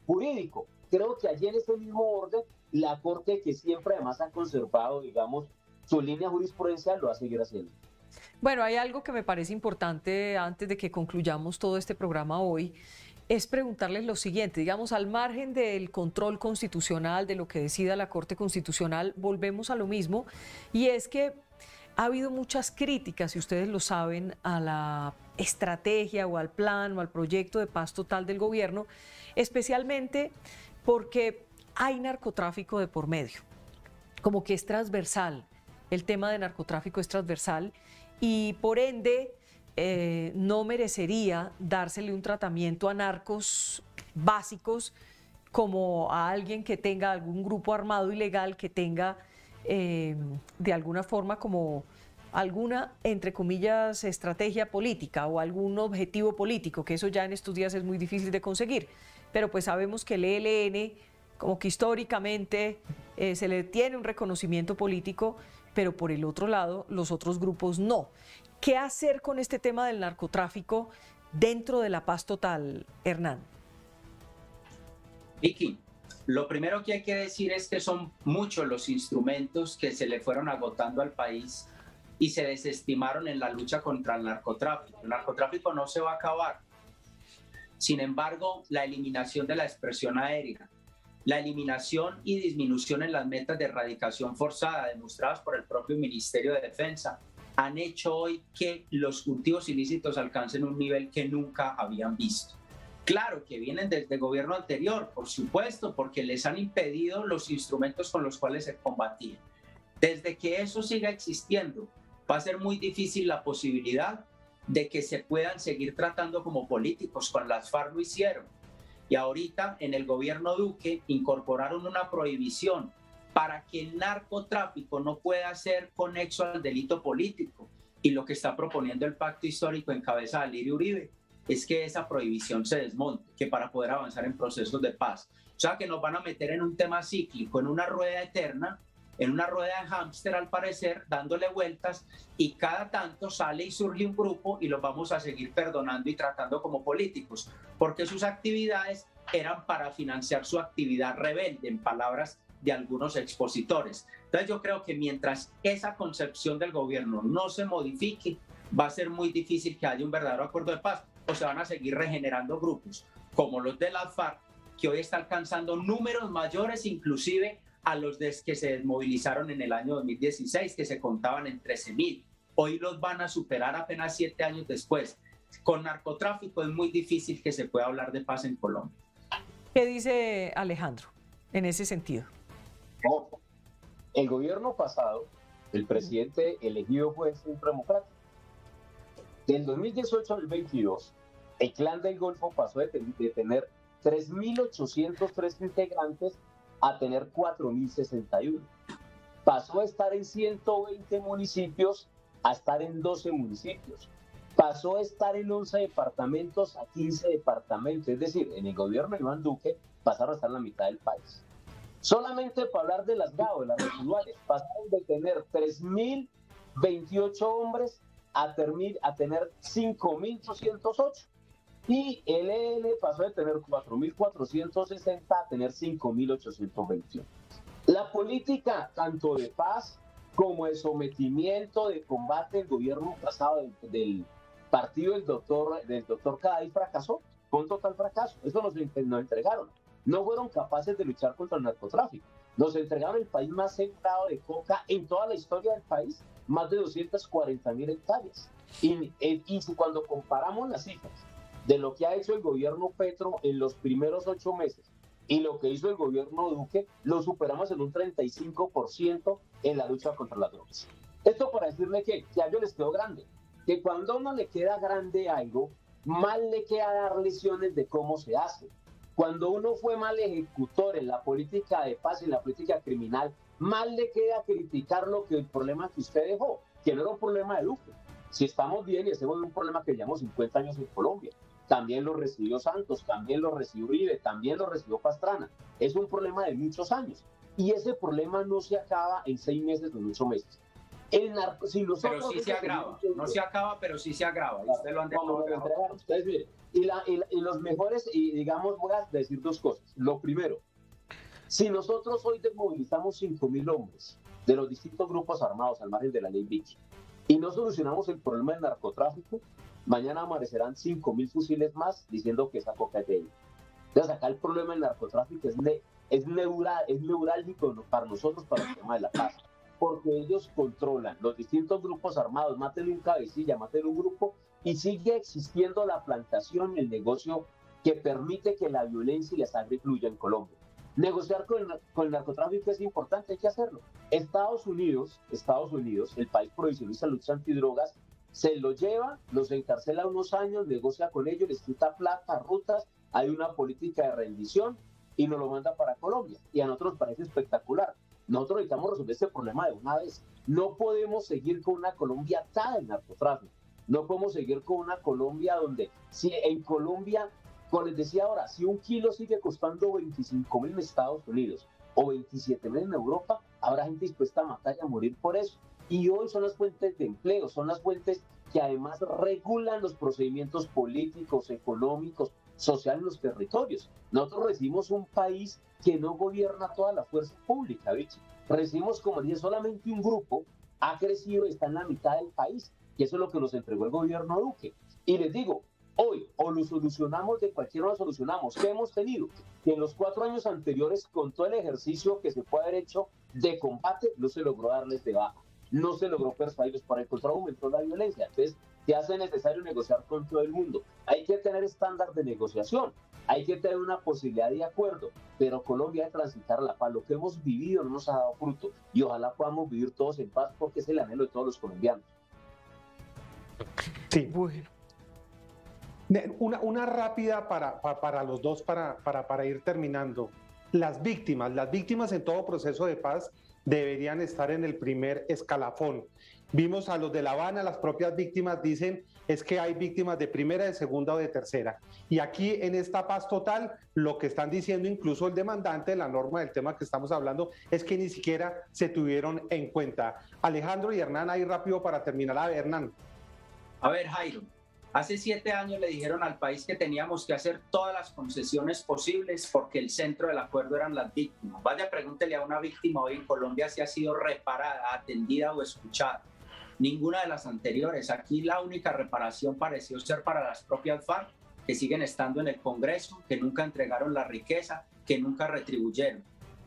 jurídico. creo que allí en ese mismo orden, la Corte, que siempre además ha conservado, digamos, su línea jurisprudencial, lo va a seguir haciendo. Bueno, hay algo que me parece importante antes de que concluyamos todo este programa hoy, es preguntarles lo siguiente, digamos, al margen del control constitucional, de lo que decida la Corte Constitucional, volvemos a lo mismo, y es que ha habido muchas críticas, si ustedes lo saben, a la estrategia o al plan o al proyecto de paz total del gobierno, especialmente porque hay narcotráfico de por medio, como que es transversal, el tema de narcotráfico es transversal y por ende no merecería dársele un tratamiento a narcos básicos como a alguien que tenga algún grupo armado ilegal, que tenga de alguna forma como alguna, entre comillas, estrategia política o algún objetivo político, que eso ya en estos días es muy difícil de conseguir. Pero pues sabemos que el ELN, como que históricamente se le tiene un reconocimiento político, pero por el otro lado, los otros grupos no. ¿Qué hacer con este tema del narcotráfico dentro de la paz total, Hernán? Vicky, lo primero que hay que decir es que son muchos los instrumentos que se le fueron agotando al país y se desestimaron en la lucha contra el narcotráfico. El narcotráfico no se va a acabar. Sin embargo, la eliminación de la expresión aérea, la eliminación y disminución en las metas de erradicación forzada demostradas por el propio Ministerio de Defensa han hecho hoy que los cultivos ilícitos alcancen un nivel que nunca habían visto. Claro que vienen desde el gobierno anterior, por supuesto, porque les han impedido los instrumentos con los cuales se combatían. Desde que eso siga existiendo, va a ser muy difícil la posibilidad de que se puedan seguir tratando como políticos. Con las FARC lo hicieron. Y ahorita en el gobierno Duque incorporaron una prohibición para que el narcotráfico no pueda ser conexo al delito político. Y lo que está proponiendo el pacto histórico en cabeza de Alirio Uribe es que esa prohibición se desmonte, que para poder avanzar en procesos de paz. O sea, que nos van a meter en un tema cíclico, en una rueda eterna, en una rueda de hámster al parecer, dándole vueltas, y cada tanto sale y surge un grupo y los vamos a seguir perdonando y tratando como políticos, porque sus actividades eran para financiar su actividad rebelde, en palabras de algunos expositores. Entonces yo creo que mientras esa concepción del gobierno no se modifique, va a ser muy difícil que haya un verdadero acuerdo de paz, o se van a seguir regenerando grupos como los de la FARC, que hoy está alcanzando números mayores inclusive a los que se desmovilizaron en el año 2016, que se contaban en 13.000. Hoy los van a superar apenas 7 años después. Con narcotráfico es muy difícil que se pueda hablar de paz en Colombia. ¿Qué dice Alejandro en ese sentido? El gobierno pasado, el presidente elegido fue Centro Democrático. Del 2018 al 2022, el Clan del Golfo pasó de tener 3.803 integrantes a tener 4.061. Pasó a estar en 120 municipios a estar en 12 municipios. Pasó a estar en 11 departamentos a 15 departamentos. Es decir, en el gobierno de Iván Duque pasaron a estar en la mitad del país. Solamente para hablar de las GAO, de las residuales, pasaron de tener 3.028 hombres a tener 5.808. Y el ELN pasó de tener 4.460 a tener 5.821. La política, tanto de paz como de sometimiento, de combate del gobierno pasado del partido del doctor Caday fracasó, fue un total fracaso. Eso nos entregaron. No fueron capaces de luchar contra el narcotráfico. Nos entregaron el país más sembrado de coca en toda la historia del país, más de 240.000 hectáreas. Y cuando comparamos las cifras de lo que ha hecho el gobierno Petro en los primeros 8 meses y lo que hizo el gobierno Duque, lo superamos en un 35% en la lucha contra las drogas. Esto para decirle que a ellos les quedó grande, que cuando a uno le queda grande algo, mal le queda dar lecciones de cómo se hace. Cuando uno fue mal ejecutor en la política de paz y en la política criminal, mal le queda criticar el problema que usted dejó, que no era un problema de Duque. Si estamos bien y hacemos un problema que llevamos 50 años en Colombia, también lo recibió Santos, también lo recibió Uribe, también lo recibió Pastrana. Es un problema de muchos años. Y ese problema no se acaba en 6 meses o en 8 meses. Pero sí se agrava. No se acaba, pero sí se agrava. Y usted lo han dejado agravado. Ustedes miren, y los mejores, y digamos, voy a decir 2 cosas. Lo primero, Si nosotros hoy desmovilizamos 5.000 hombres de los distintos grupos armados al margen de la ley Vicky y no solucionamos el problema del narcotráfico, mañana amanecerán 5.000 fusiles más diciendo que esa coca es de ellos. Entonces acá el problema del narcotráfico es neurálgico para nosotros, para el tema de la paz, porque ellos controlan los distintos grupos armados, maten un cabecilla, maten un grupo, y sigue existiendo la plantación, el negocio que permite que la violencia y la sangre fluya en Colombia. Negociar con el narcotráfico es importante, hay que hacerlo. Estados Unidos, el país prohibicionista de lucha antidrogas, se lo lleva, los encarcela unos años, negocia con ellos, les quita plata, rutas, hay una política de rendición y nos lo manda para Colombia. Y a nosotros nos parece espectacular. Nosotros necesitamos resolver este problema de una vez. No podemos seguir con una Colombia atada al narcotráfico. No podemos seguir con una Colombia donde, si en Colombia, como les decía ahora, si un kilo sigue costando 25.000 en Estados Unidos o 27.000 en Europa, habrá gente dispuesta a matar y a morir por eso. Y hoy son las fuentes de empleo, son las fuentes que además regulan los procedimientos políticos, económicos, sociales en los territorios. Nosotros recibimos un país que no gobierna toda la fuerza pública, Vichy. Recibimos, como dije, solamente un grupo, ha crecido y está en la mitad del país, y eso es lo que nos entregó el gobierno Duque. Y les digo, hoy o lo solucionamos, de cualquier modo lo solucionamos. ¿Qué hemos tenido? Que en los 4 años anteriores, con todo el ejercicio que se puede haber hecho de combate, no se logró darles de baja, no se logró persuadirlos, para el contrario aumentó la violencia. Entonces se hace necesario negociar con todo el mundo. Hay que tener estándar de negociación, hay que tener una posibilidad de acuerdo, pero Colombia debe transitar la paz. Lo que hemos vivido no nos ha dado fruto y ojalá podamos vivir todos en paz, porque es el anhelo de todos los colombianos. Sí, bueno. Una rápida para los dos, para ir terminando. Las víctimas en todo proceso de paz deberían estar en el primer escalafón. Vimos a los de La Habana, las propias víctimas dicen es que hay víctimas de primera, de segunda o de tercera. Y aquí en esta paz total, lo que están diciendo incluso el demandante de la norma del tema que estamos hablando es que ni siquiera se tuvieron en cuenta. Alejandro y Hernán, ahí rápido para terminar. A ver, Hernán. A ver, Jairo, hace 7 años le dijeron al país que teníamos que hacer todas las concesiones posibles porque el centro del acuerdo eran las víctimas. Vaya, pregúntele a una víctima hoy en Colombia si ha sido reparada, atendida o escuchada. Ninguna de las anteriores. Aquí la única reparación pareció ser para las propias FARC, que siguen estando en el Congreso, que nunca entregaron la riqueza, que nunca retribuyeron.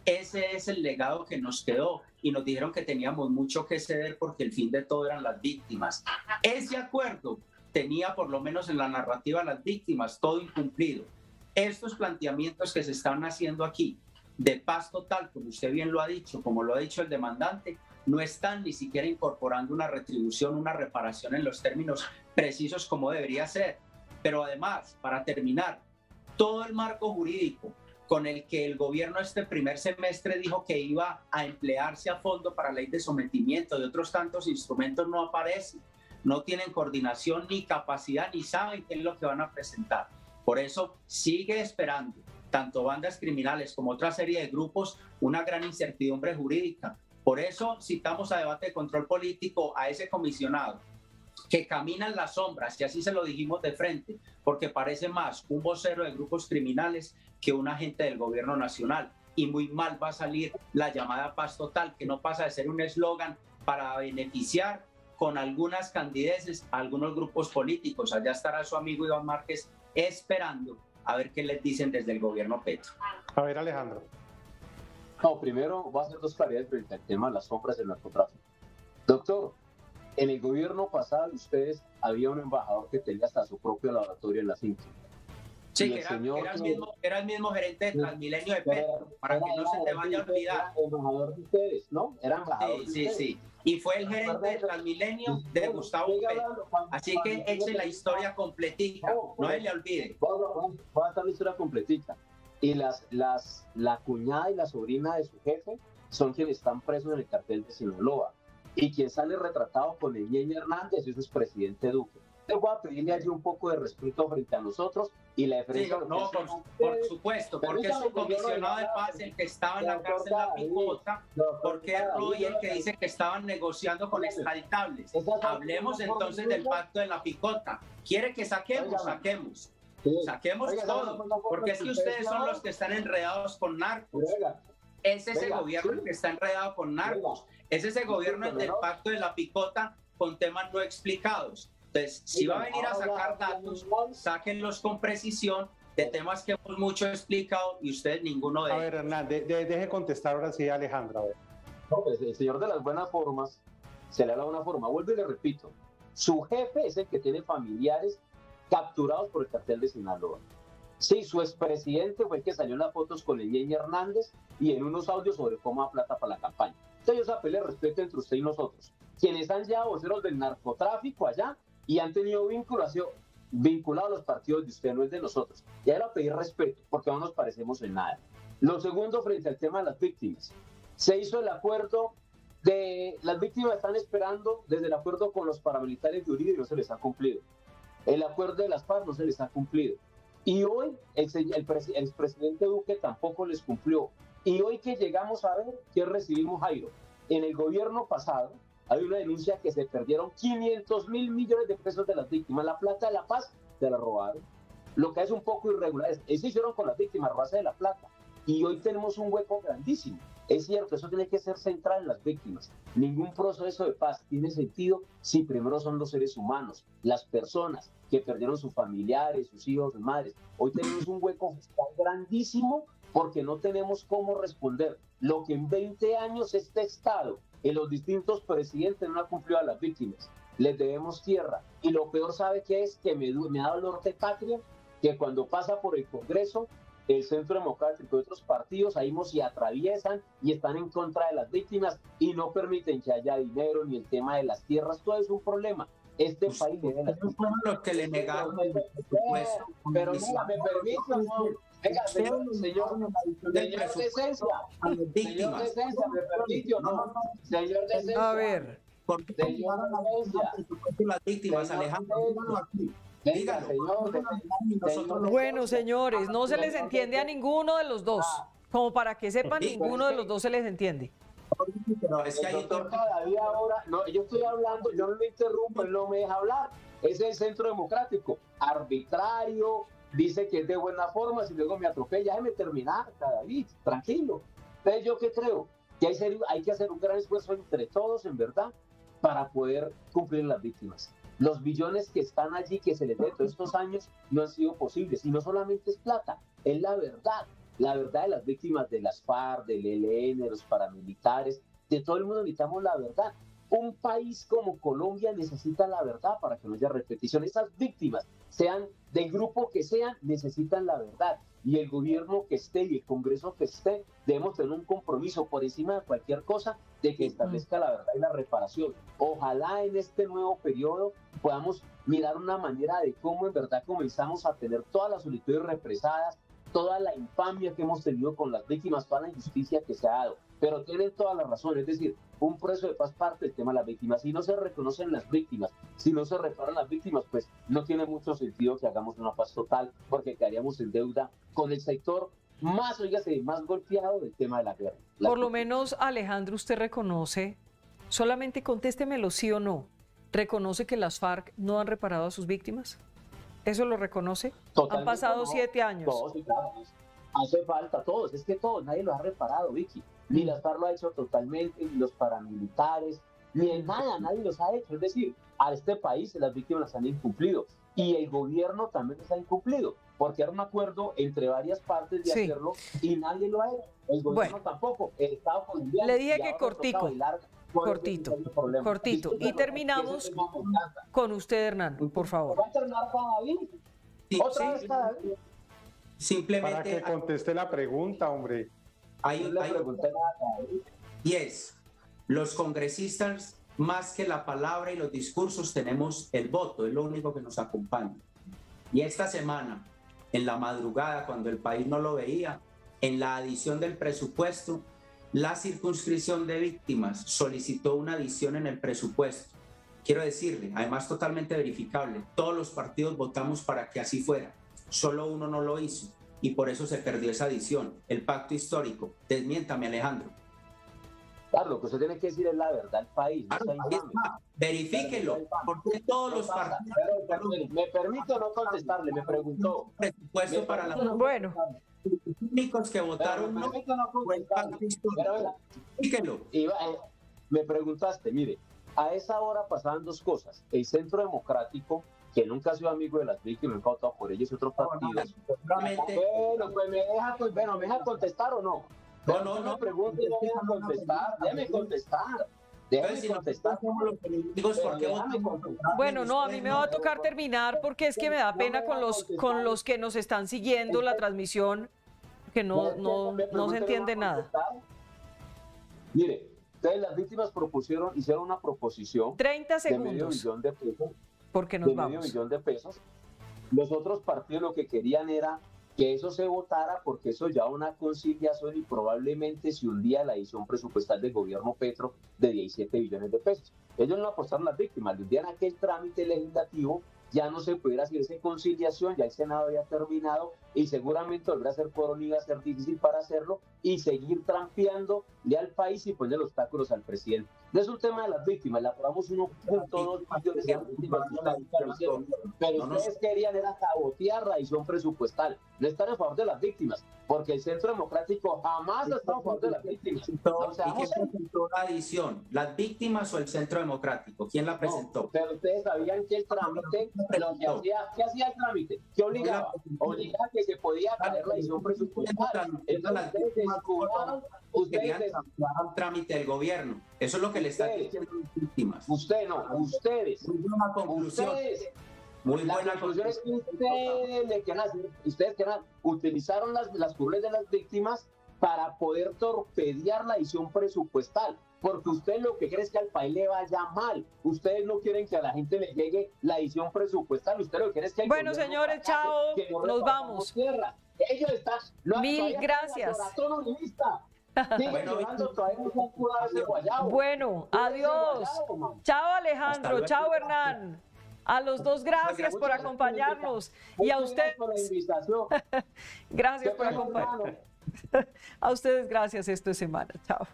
Ese es el legado que nos quedó y nos dijeron que teníamos mucho que ceder porque el fin de todo eran las víctimas. Ese acuerdo tenía, por lo menos en la narrativa, las víctimas, todo incumplido. Estos planteamientos que se están haciendo aquí, de paz total, como usted bien lo ha dicho, como lo ha dicho el demandante, no están ni siquiera incorporando una retribución, una reparación en los términos precisos como debería ser. Pero además, para terminar, todo el marco jurídico con el que el gobierno este primer semestre dijo que iba a emplearse a fondo para ley de sometimiento y otros tantos instrumentos no aparecen. No tienen coordinación ni capacidad ni saben qué es lo que van a presentar. Por eso sigue esperando, tanto bandas criminales como otra serie de grupos, una gran incertidumbre jurídica. Por eso citamos a debate de control político a ese comisionado que camina en las sombras, y así se lo dijimos de frente, porque parece más un vocero de grupos criminales que un agente del gobierno nacional. Y muy mal va a salir la llamada paz total, que no pasa de ser un eslogan para beneficiar con algunas candidaces a algunos grupos políticos. Allá estará su amigo Iván Márquez esperando a ver qué les dicen desde el gobierno Petro. A ver, Alejandro. No, primero voy a hacer 2 claridades frente al tema de las sombras del narcotráfico. Doctor, en el gobierno pasado de ustedes había un embajador que tenía hasta su propio laboratorio en la finca. Sí, que era el mismo gerente de Transmilenio de Petro, para que no se te vaya a olvidar. Era embajador de ustedes, ¿no? Era embajador de ustedes. Sí. Y fue el gerente de Transmilenio de Gustavo Petro. Así que eche la historia completica, no se le olvide. Voy a dar la historia completica. Y la cuñada y la sobrina de su jefe son quienes están presos en el cartel de Sinaloa. Y quien sale retratado con el Ñeñe Hernández es su presidente Duque. Entonces voy a pedirle allí un poco de respeto frente a nosotros y la diferencia... Sí, no, por supuesto, porque es un comisionado de paz el que estaba en la cárcel de La Picota, porque es Roy el que dice que estaban negociando con extraditables. Hablemos entonces del pacto de La Picota. ¿Quiere que saquemos? Saquemos. Saquemos todo, porque es que ustedes son los que están enredados con narcos. Es ese gobierno el que está enredado con narcos. Es ese gobierno el del pacto de la picota con temas no explicados. Entonces, si va a venir a sacar datos, sáquenlos con precisión de temas que hemos mucho explicado y ustedes ninguno de ellos. A ver, Hernán, deje contestar ahora sí a Alejandra. A ver. No, pues el señor de las buenas formas se le habla de una forma. Vuelvo y le repito, su jefe es el que tiene familiares capturados por el cartel de Sinaloa. Sí, su expresidente fue el que salió en las fotos con el Yeñe Hernández y en unos audios sobre cómo da plata para la campaña. Entonces yo apelo respeto entre usted y nosotros. Quienes han llevado voceros del narcotráfico allá y han tenido vinculado a los partidos de usted, no es de nosotros. Y ahora pedir respeto, porque no nos parecemos en nada. Lo segundo, frente al tema de las víctimas. Se hizo el acuerdo de las víctimas, están esperando desde el acuerdo con los paramilitares de Uribe y no se les ha cumplido. El acuerdo de las FARC no se les ha cumplido. Y hoy el expresidente Duque tampoco les cumplió. Y hoy que llegamos a ver que recibimos, Jairo, en el gobierno pasado hay una denuncia que se perdieron 500.000 millones de pesos de las víctimas. La plata de la paz se la robaron. Lo que es un poco irregular. Eso hicieron con las víctimas, robarse de la plata. Y hoy tenemos un hueco grandísimo. Es cierto, eso tiene que ser central en las víctimas. Ningún proceso de paz tiene sentido si primero son los seres humanos, las personas que perdieron sus familiares, sus hijos, sus madres. Hoy tenemos un hueco fiscal grandísimo porque no tenemos cómo responder lo que en 20 años este Estado, en los distintos presidentes, no ha cumplido a las víctimas. Les debemos tierra. Y lo peor, ¿sabe qué es? Que me da dolor de patria que cuando pasa por el Congreso, el Centro Democrático y otros partidos ahí se atraviesan y están en contra de las víctimas y no permiten que haya dinero ni el tema de las tierras. Todo es un problema. Este país debe las víctimas. Los que le negaron el presupuesto. Pero mira, me permite, venga, señor Decencia, me permite o no. Señor Decencia. A ver. Señor Decencia. Las víctimas, Alejandro. Venga, señor. Bueno, señores, no se les entiende a ninguno de los dos. Como para que sepan, ninguno de los dos se les entiende. Pero es que hay todavía ahora, no, yo estoy hablando, yo no lo interrumpo, él no me deja hablar. Es el Centro Democrático, arbitrario, dice que es de buena forma, si luego me atropella, déjeme terminar, David, tranquilo. Entonces, ¿yo qué creo? Que hay que hacer un gran esfuerzo entre todos, en verdad, para poder cumplir las víctimas. Los billones que están allí, que se les dé todos estos años, no han sido posibles. Y no solamente es plata, es la verdad de las víctimas de las FARC, del ELN, de los paramilitares, de todo el mundo necesitamos la verdad. Un país como Colombia necesita la verdad para que no haya repetición. Esas víctimas, sean del grupo que sean, necesitan la verdad. Y el gobierno que esté y el Congreso que esté, debemos tener un compromiso por encima de cualquier cosa de que establezca la verdad y la reparación. Ojalá en este nuevo periodo podamos mirar una manera de cómo en verdad comenzamos a tener todas las solicitudes represadas, toda la infamia que hemos tenido con las víctimas, toda la injusticia que se ha dado. Pero tienen toda la razón, es decir, un proceso de paz parte del tema de las víctimas. Si no se reconocen las víctimas, si no se reparan las víctimas, pues no tiene mucho sentido que hagamos una paz total, porque quedaríamos en deuda con el sector más, oígase, más golpeado del tema de la guerra. Por lo menos, Alejandro, usted reconoce, solamente contéstemelo sí o no, ¿reconoce que las FARC no han reparado a sus víctimas? ¿Eso lo reconoce? Totalmente. Han pasado 7 años. Todos, hace falta, todos, es que todos, nadie lo ha reparado, Vicky. Ni las FARC lo ha hecho totalmente, ni los paramilitares, ni en nada, nadie los ha hecho. Es decir, a este país las víctimas las han incumplido y el gobierno también los ha incumplido, porque era un acuerdo entre varias partes de hacerlo y nadie lo ha hecho. El gobierno tampoco, el Estado colombiano. Le dije que cortico. Cortito. Y terminamos con usted, Hernán, por favor. ¿Va a terminar con David? ¿Otra vez cada David? Simplemente... Para que conteste la pregunta, hombre. Y es, los congresistas, más que la palabra y los discursos, tenemos el voto, es lo único que nos acompaña. Y esta semana, en la madrugada, cuando el país no lo veía, en la adición del presupuesto, la circunscripción de víctimas solicitó una adición en el presupuesto. Quiero decirle, además totalmente verificable, todos los partidos votamos para que así fuera, solo uno no lo hizo y por eso se perdió esa adición, el pacto histórico. Desmiéntame, Alejandro. Claro, lo que usted tiene que decir es la verdad al país. Claro, No ahí está. Verifíquelo, porque todos los partidos... ¿Me permito no contestarle? Me preguntó. Presupuesto para la... Bueno, Los únicos que votaron no fue el pacto histórico. Verifíquelo. Me preguntaste, mire, a esa hora pasaban dos cosas. El Centro Democrático, que nunca ha sido amigo de las víctimas, nunca ha votado por ellos y otros partidos. Bueno, pues me deja contestar o no. No me pregunte, no me deja contestar, déjeme contestar. bueno, no, a mí me va a tocar terminar porque es que me da pena con los que nos están siguiendo la transmisión, que no se entiende nada. Mire, ustedes las víctimas hicieron una proposición 30 de medio segundos, millón de pesos. porque nos De medio vamos. millón de pesos. Los otros partidos lo que querían era que eso se votara porque eso ya una conciliación y probablemente se hundía la edición presupuestal del gobierno Petro de 17 billones de pesos. Ellos no apostaron a las víctimas, le hundían aquel trámite legislativo, ya no se pudiera hacer esa conciliación, ya el Senado había terminado y seguramente volver a hacer quórum iba a ser difícil para hacerlo y seguir trampeándole al país y poner obstáculos al presidente. No es un tema de las víctimas, le aprobamos 1.2 millones de víctimas, pero ustedes querían era sabotear la edición presupuestal, no estar a favor de las víctimas, porque el Centro Democrático jamás ha estado a favor de las víctimas. ¿Y quién presentó la edición? ¿Las víctimas o el Centro Democrático? ¿Quién la presentó? No, pero ustedes sabían que el trámite, ¿qué hacía el trámite? ¿Qué obligaba? Obligaba que se podía caer la edición presupuestal. Entonces, ustedes querían cambiar el trámite del gobierno. Eso es lo que le están diciendo las víctimas. Ustedes. Muy buena conclusión. Muy La buena conclusión es que conclusión. ustedes utilizaron las curules de las víctimas para poder torpedear la edición presupuestal, porque ustedes lo que quieren es que al país le vaya mal. Ustedes no quieren que a la gente le llegue la edición presupuestal. Ustedes lo que quieren es que bueno, señores, chao, nos vamos. Ellos están... Mil gracias. Bueno, adiós. Chao Alejandro, chao Hernán. A los dos, gracias por acompañarnos. Y a ustedes, gracias por acompañarnos. A ustedes, gracias. Esto es Semana. Chao.